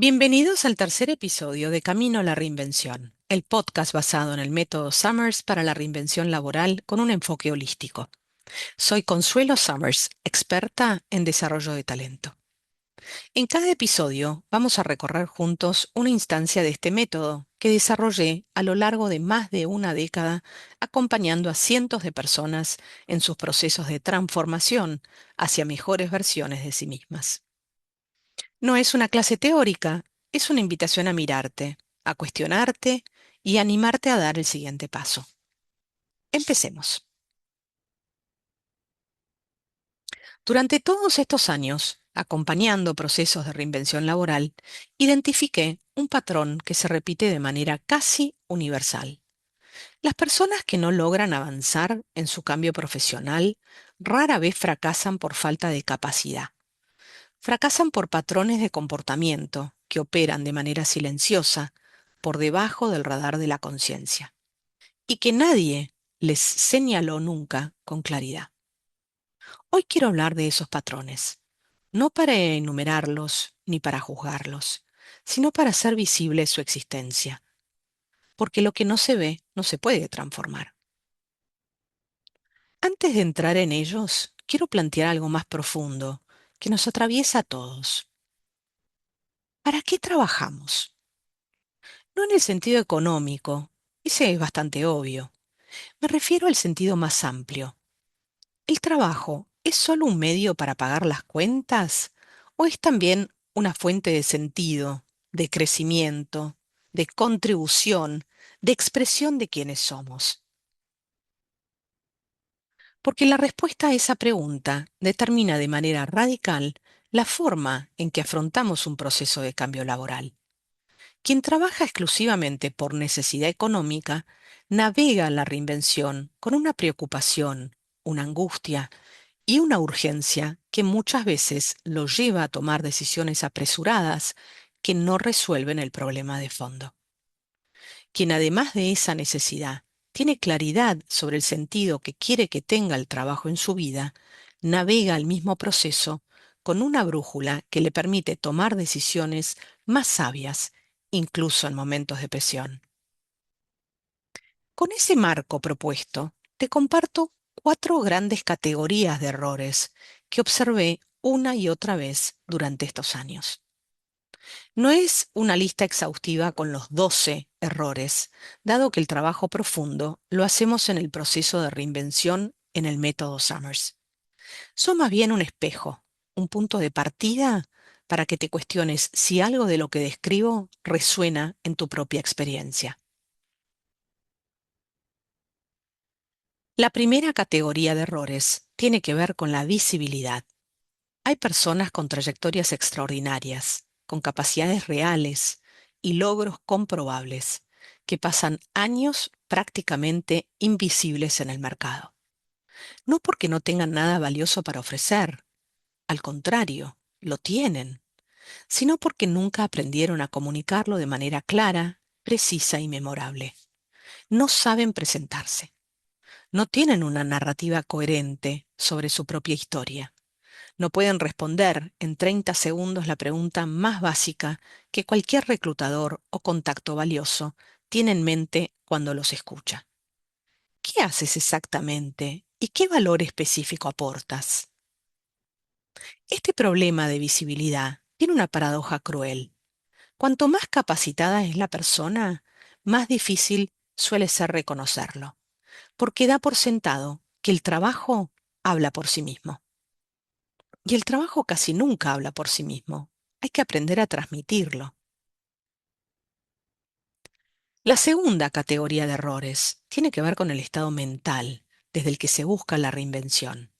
Bienvenidos al tercer episodio de Camino a la Reinvención, el podcast basado en el método Summers para la reinvención laboral con un enfoque holístico. Soy Consuelo Summers, experta en desarrollo de talento. En cada episodio vamos a recorrer juntos una instancia de este método que desarrollé a lo largo de más de una década, acompañando a cientos de personas en sus procesos de transformación hacia mejores versiones de sí mismas. No es una clase teórica, es una invitación a mirarte, a cuestionarte y a animarte a dar el siguiente paso. Empecemos. Durante todos estos años, acompañando procesos de reinvención laboral, identifiqué un patrón que se repite de manera casi universal. Las personas que no logran avanzar en su cambio profesional rara vez fracasan por falta de capacidad. Fracasan por patrones de comportamiento que operan de manera silenciosa por debajo del radar de la conciencia y que nadie les señaló nunca con claridad. Hoy quiero hablar de esos patrones, no para enumerarlos ni para juzgarlos, sino para hacer visible su existencia, porque lo que no se ve no se puede transformar. Antes de entrar en ellos, quiero plantear algo más profundo que nos atraviesa a todos. ¿Para qué trabajamos? No en el sentido económico, ese es bastante obvio. Me refiero al sentido más amplio. ¿El trabajo es solo un medio para pagar las cuentas o es también una fuente de sentido, de crecimiento, de contribución, de expresión de quienes somos? Porque la respuesta a esa pregunta determina de manera radical la forma en que afrontamos un proceso de cambio laboral. Quien trabaja exclusivamente por necesidad económica navega la reinvención con una preocupación, una angustia y una urgencia que muchas veces lo lleva a tomar decisiones apresuradas que no resuelven el problema de fondo. Quien además de esa necesidad tiene claridad sobre el sentido que quiere que tenga el trabajo en su vida, navega el mismo proceso con una brújula que le permite tomar decisiones más sabias, incluso en momentos de presión. Con ese marco propuesto, te comparto cuatro grandes categorías de errores que observé una y otra vez durante estos años. No es una lista exhaustiva con los 12 errores, dado que el trabajo profundo lo hacemos en el proceso de reinvención en el método Summers. Son más bien un espejo, un punto de partida para que te cuestiones si algo de lo que describo resuena en tu propia experiencia. La primera categoría de errores tiene que ver con la visibilidad. Hay personas con trayectorias extraordinarias, con capacidades reales y logros comprobables, que pasan años prácticamente invisibles en el mercado. No porque no tengan nada valioso para ofrecer, al contrario, lo tienen, sino porque nunca aprendieron a comunicarlo de manera clara, precisa y memorable. No saben presentarse, no tienen una narrativa coherente sobre su propia historia. No pueden responder en 30 segundos la pregunta más básica que cualquier reclutador o contacto valioso tiene en mente cuando los escucha. ¿Qué haces exactamente y qué valor específico aportas? Este problema de visibilidad tiene una paradoja cruel. Cuanto más capacitada es la persona, más difícil suele ser reconocerlo, porque da por sentado que el trabajo habla por sí mismo. Y el trabajo casi nunca habla por sí mismo. Hay que aprender a transmitirlo. La segunda categoría de errores tiene que ver con el estado mental desde el que se busca la reinvención.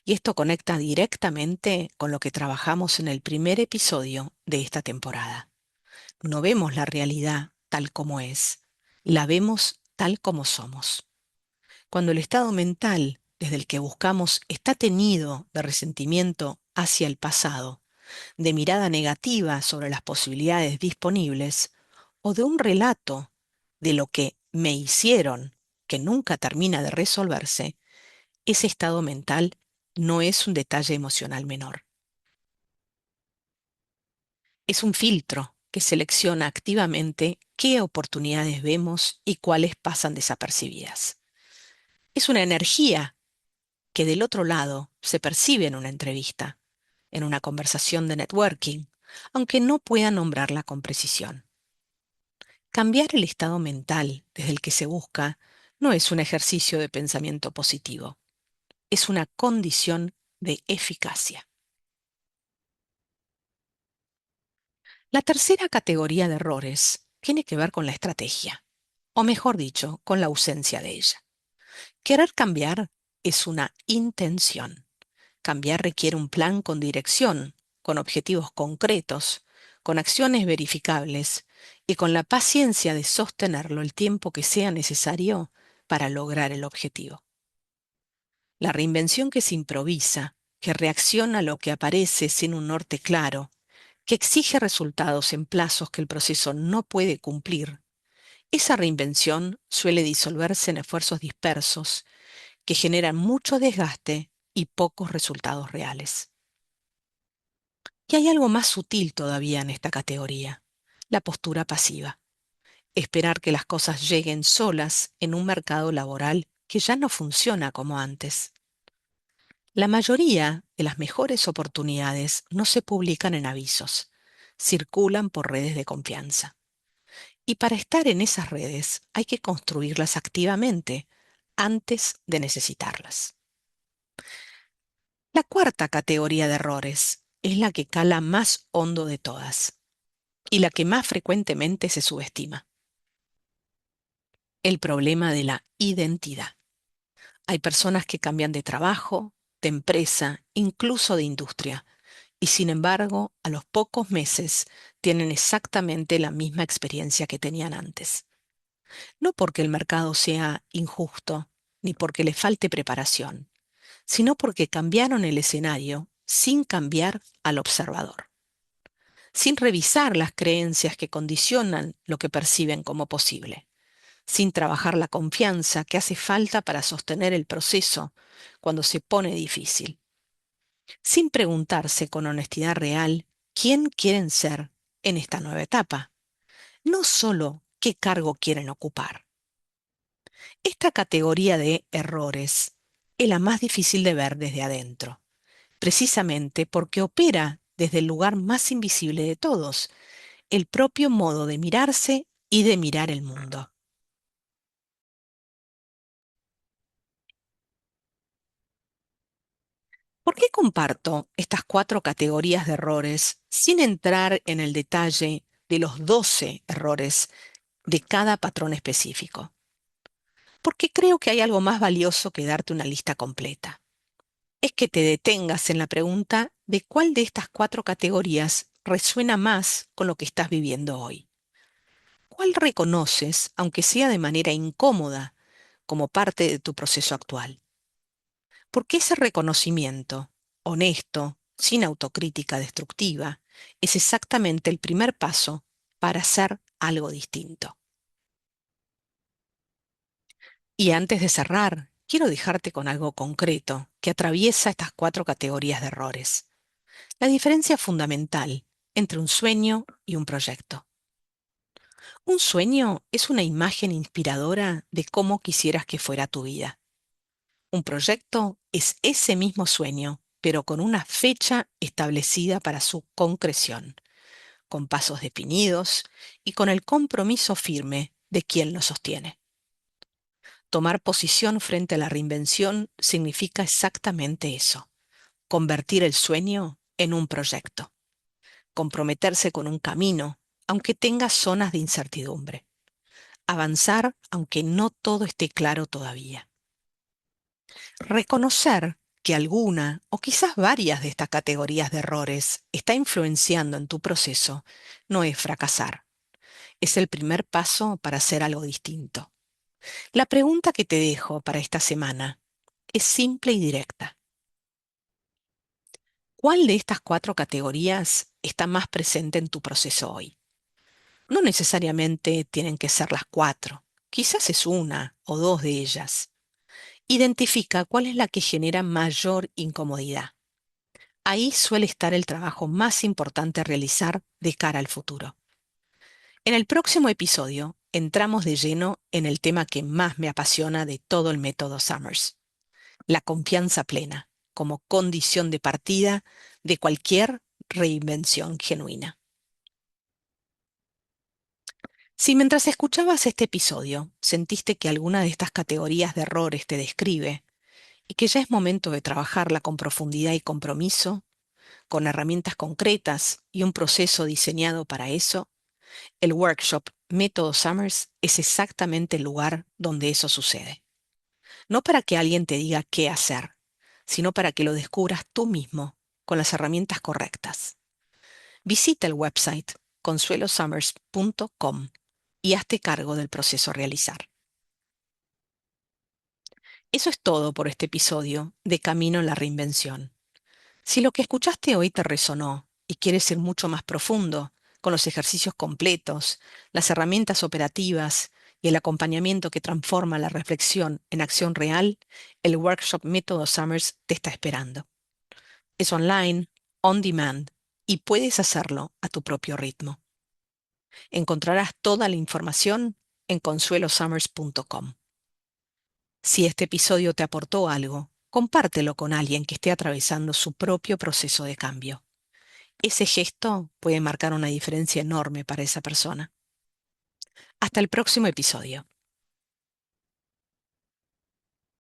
Y esto conecta directamente con lo que trabajamos en el primer episodio de esta temporada. No vemos la realidad tal como es, la vemos tal como somos. Cuando el estado mental desde el que buscamos está teñido de resentimiento hacia el pasado, de mirada negativa sobre las posibilidades disponibles o de un relato de lo que me hicieron que nunca termina de resolverse, ese estado mental no es un detalle emocional menor. Es un filtro que selecciona activamente qué oportunidades vemos y cuáles pasan desapercibidas. Es una energía que del otro lado se percibe en una entrevista, en una conversación de networking, aunque no pueda nombrarla con precisión. Cambiar el estado mental desde el que se busca no es un ejercicio de pensamiento positivo, es una condición de eficacia. La tercera categoría de errores tiene que ver con la estrategia, o mejor dicho, con la ausencia de ella. Querer cambiar es una intención. Cambiar requiere un plan con dirección, con objetivos concretos, con acciones verificables y con la paciencia de sostenerlo el tiempo que sea necesario para lograr el objetivo. La reinvención que se improvisa, que reacciona a lo que aparece sin un norte claro, que exige resultados en plazos que el proceso no puede cumplir, esa reinvención suele disolverse en esfuerzos dispersos que generan mucho desgaste y pocos resultados reales. Y hay algo más sutil todavía en esta categoría, la postura pasiva. Esperar que las cosas lleguen solas en un mercado laboral que ya no funciona como antes. La mayoría de las mejores oportunidades no se publican en avisos, circulan por redes de confianza. Y para estar en esas redes hay que construirlas activamente antes de necesitarlas. La cuarta categoría de errores es la que cala más hondo de todas y la que más frecuentemente se subestima: el problema de la identidad. Hay personas que cambian de trabajo, de empresa, incluso de industria, y sin embargo, a los pocos meses tienen exactamente la misma experiencia que tenían antes. No porque el mercado sea injusto, ni porque les falte preparación, sino porque cambiaron el escenario sin cambiar al observador, sin revisar las creencias que condicionan lo que perciben como posible, sin trabajar la confianza que hace falta para sostener el proceso cuando se pone difícil, sin preguntarse con honestidad real quién quieren ser en esta nueva etapa, no solo qué cargo quieren ocupar. Esta categoría de errores es la más difícil de ver desde adentro, precisamente porque opera desde el lugar más invisible de todos, el propio modo de mirarse y de mirar el mundo. ¿Por qué comparto estas cuatro categorías de errores sin entrar en el detalle de los 12 errores de cada patrón específico? Porque creo que hay algo más valioso que darte una lista completa. Es que te detengas en la pregunta de cuál de estas cuatro categorías resuena más con lo que estás viviendo hoy. ¿Cuál reconoces, aunque sea de manera incómoda, como parte de tu proceso actual? Porque ese reconocimiento, honesto, sin autocrítica destructiva, es exactamente el primer paso para hacer algo distinto. Y antes de cerrar, quiero dejarte con algo concreto que atraviesa estas cuatro categorías de errores. La diferencia fundamental entre un sueño y un proyecto. Un sueño es una imagen inspiradora de cómo quisieras que fuera tu vida. Un proyecto es ese mismo sueño, pero con una fecha establecida para su concreción, con pasos definidos y con el compromiso firme de quien lo sostiene. Tomar posición frente a la reinvención significa exactamente eso: convertir el sueño en un proyecto, comprometerse con un camino, aunque tenga zonas de incertidumbre, avanzar aunque no todo esté claro todavía. Reconocer que alguna o quizás varias de estas categorías de errores está influenciando en tu proceso no es fracasar, es el primer paso para hacer algo distinto. La pregunta que te dejo para esta semana es simple y directa. ¿Cuál de estas cuatro categorías está más presente en tu proceso hoy? No necesariamente tienen que ser las cuatro, quizás es una o dos de ellas. Identifica cuál es la que genera mayor incomodidad. Ahí suele estar el trabajo más importante a realizar de cara al futuro. En el próximo episodio entramos de lleno en el tema que más me apasiona de todo el método Summers, la confianza plena, como condición de partida de cualquier reinvención genuina. Si mientras escuchabas este episodio sentiste que alguna de estas categorías de errores te describe y que ya es momento de trabajarla con profundidad y compromiso, con herramientas concretas y un proceso diseñado para eso, el workshop Método Summers es exactamente el lugar donde eso sucede. No para que alguien te diga qué hacer, sino para que lo descubras tú mismo con las herramientas correctas. Visita el website consuelosummers.com y hazte cargo del proceso a realizar. Eso es todo por este episodio de Camino en la Reinvención. Si lo que escuchaste hoy te resonó y quieres ir mucho más profundo, con los ejercicios completos, las herramientas operativas y el acompañamiento que transforma la reflexión en acción real, el workshop Método Summers te está esperando. Es online, on demand, y puedes hacerlo a tu propio ritmo. Encontrarás toda la información en consuelosummers.com. Si este episodio te aportó algo, compártelo con alguien que esté atravesando su propio proceso de cambio. Ese gesto puede marcar una diferencia enorme para esa persona. Hasta el próximo episodio.